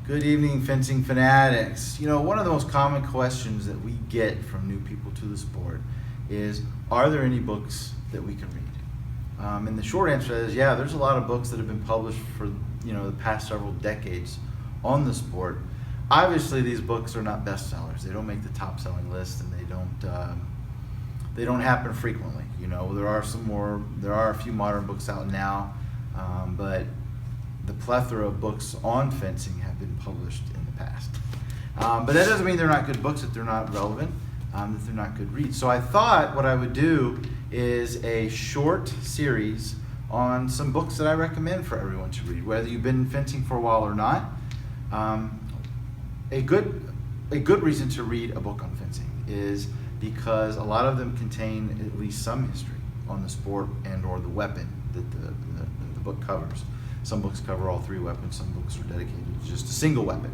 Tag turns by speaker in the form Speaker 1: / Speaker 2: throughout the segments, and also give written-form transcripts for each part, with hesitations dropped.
Speaker 1: Good evening, fencing fanatics. You know, one of the most common questions that we get from new people to the sport is, are there any books that we can read? And the short answer is, yeah, there's a lot of books that have been published for, the past several decades on the sport. Obviously, these books are not bestsellers. They don't make the top-selling list, and they don't happen frequently. There are a few modern books out now, but the plethora of books on fencing have been published in the past. But that doesn't mean they're not good books, that they're not relevant, that they're not good reads. So I thought what I would do is a short series on some books that I recommend for everyone to read, whether you've been fencing for a while or not. A good reason to read a book on fencing is because a lot of them contain at least some history on the sport and or the weapon that the book covers. Some books cover all three weapons, some books are dedicated to just a single weapon.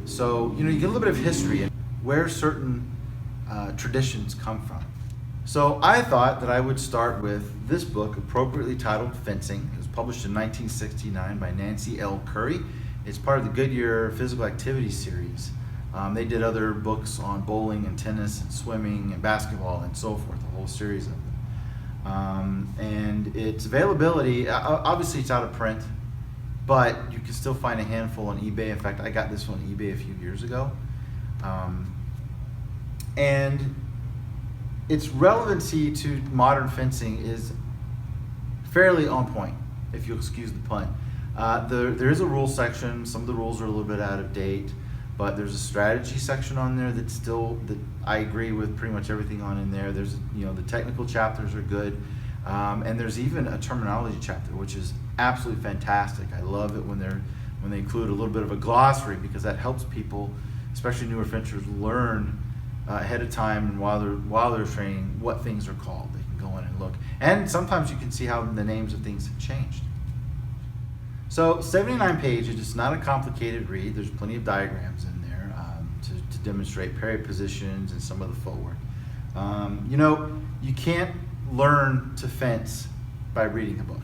Speaker 1: So, you get a little bit of history and where certain traditions come from. So I thought that I would start with this book, appropriately titled Fencing. It was published in 1969 by Nancy L. Curry. It's part of the Goodyear Physical Activity series. They did other books on bowling and tennis and swimming and basketball and so forth, a whole series of them. And its availability, obviously it's out of print, but you can still find a handful on eBay. In fact, I got this one on eBay a few years ago. And its relevancy to modern fencing is fairly on point, if you'll excuse the pun. There is a rules section. Some of the rules are a little bit out of date, but there's a strategy section on there that I agree with pretty much everything on in there. There's, the technical chapters are good, and there's even a terminology chapter, which is absolutely fantastic. I love it when they include a little bit of a glossary, because that helps people, especially newer fencers, learn ahead of time and while they're training what things are called. They can go in and look, and sometimes you can see how the names of things have changed. So 79 pages, it's not a complicated read. There's plenty of diagrams in there to demonstrate parry positions and some of the footwork. You can't learn to fence by reading a book.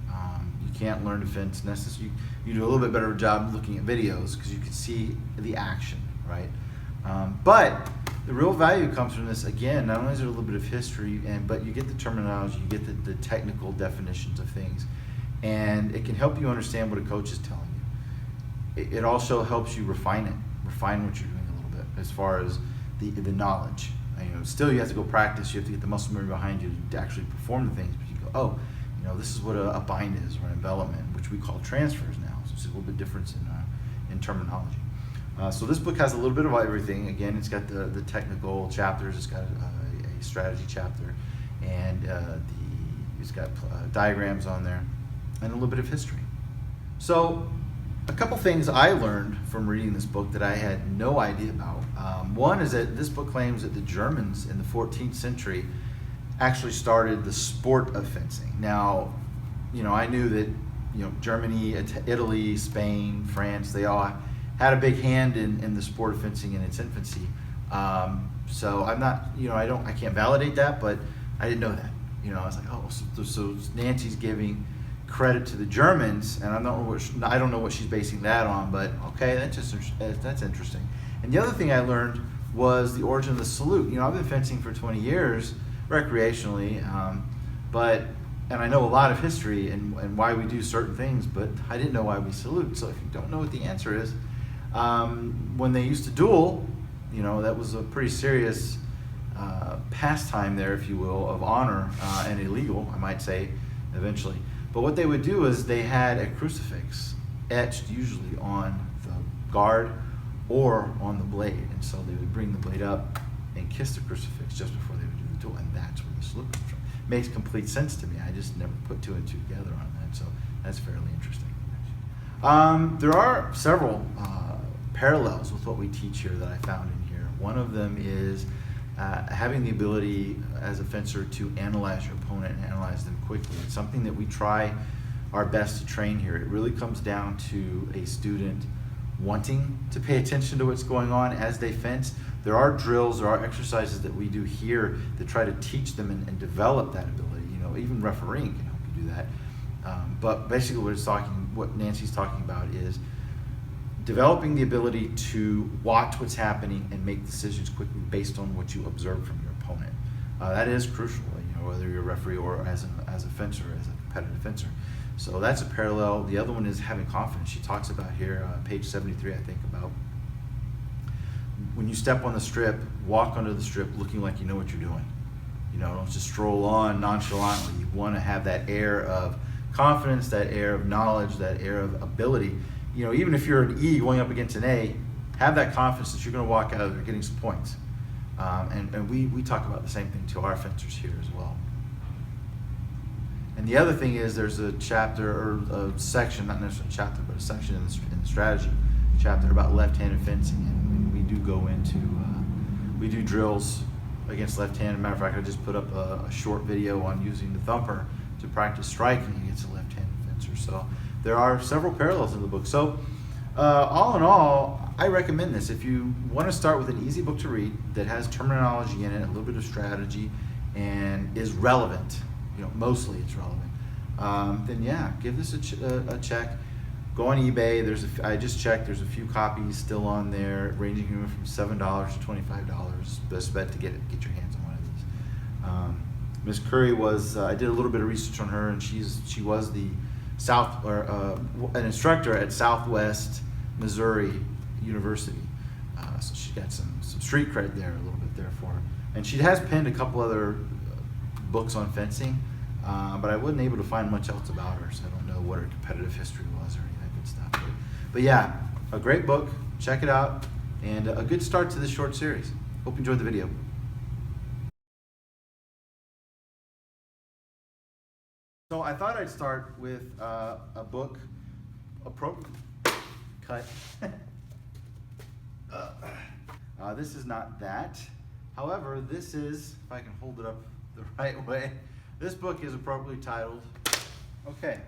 Speaker 1: You can't learn to fence necessarily. You do a little bit better job looking at videos because you can see the action, right? But the real value comes from this. Again, not only is there a little bit of history, but you get the terminology, you get the technical definitions of things. And it can help you understand what a coach is telling you. It also helps you refine what you're doing a little bit as far as the knowledge. Still you have to go practice, you have to get the muscle memory behind you to actually perform the things, but you go, this is what a bind is, or an envelopment, which we call transfers now. So it's a little bit different in terminology. So this book has a little bit of everything. Again, it's got the technical chapters, it's got a strategy chapter, and it's got diagrams on there, and a little bit of history. So a couple things I learned from reading this book that I had no idea about. One is that this book claims that the Germans in the 14th century actually started the sport of fencing. Now, I knew that, Germany, Italy, Spain, France, they all had a big hand in the sport of fencing in its infancy. So I'm not, I can't validate that, but I didn't know that. I was like, so Nancy's giving credit to the Germans, and I don't know what she's basing that on, but okay, that's interesting. And the other thing I learned was the origin of the salute. I've been fencing for 20 years recreationally, and I know a lot of history and why we do certain things, but I didn't know why we salute. So if you don't know what the answer is, when they used to duel, that was a pretty serious pastime there, if you will, of honor, and illegal, I might say, eventually. But what they would do is they had a crucifix etched usually on the guard or on the blade. And so they would bring the blade up and kiss the crucifix just before they would do the duel. And that's where the salute comes from. Makes complete sense to me. I just never put two and two together on that. So that's fairly interesting. There are several parallels with what we teach here that I found in here. One of them is having the ability as a fencer to analyze your opponent and analyze them quickly. It's something that we try our best to train here. It really comes down to a student wanting to pay attention to what's going on as they fence. There are drills, there are exercises that we do here that try to teach them and develop that ability. Even refereeing can help you do that. But basically what Nancy's talking about is developing the ability to watch what's happening and make decisions quickly based on what you observe from your opponent. That is crucial, whether you're a referee or as a fencer, as a competitive fencer. So that's a parallel. The other one is having confidence. She talks about here, page 73, I think, about when you step on the strip, walk onto the strip looking like you know what you're doing. Don't just stroll on nonchalantly. You want to have that air of confidence, that air of knowledge, that air of ability. Even if you're an E going up against an A, have that confidence that you're going to walk out of there getting some points. And we talk about the same thing to our fencers here as well. And the other thing is there's a chapter or a section, not necessarily a chapter, but a section in the strategy chapter about left-handed fencing. And we do go into, we do drills against left-handed. Matter of fact, I just put up a short video on using the thumper to practice striking against a left-handed fencer. So there are several parallels in the book. So all in all, I recommend this. If you want to start with an easy book to read that has terminology in it, a little bit of strategy, and is relevant, mostly it's relevant, then yeah, give this a check. Go on eBay. I just checked. There's a few copies still on there, ranging from $7 to $25. Best bet to get your hands on one of these. Miss Curry was. I did a little bit of research on her, and she was the an instructor at Southwest Missouri University. So she got some street cred there, a little bit there for her. And she has penned a couple other books on fencing, but I wasn't able to find much else about her, so I don't know what her competitive history was or any of that good stuff. But yeah, a great book. Check it out, and a good start to this short series. Hope you enjoyed the video. So I thought I'd start with a book appropriate. Cut. This is not that. However, this is, if I can hold it up the right way, this book is appropriately titled, okay,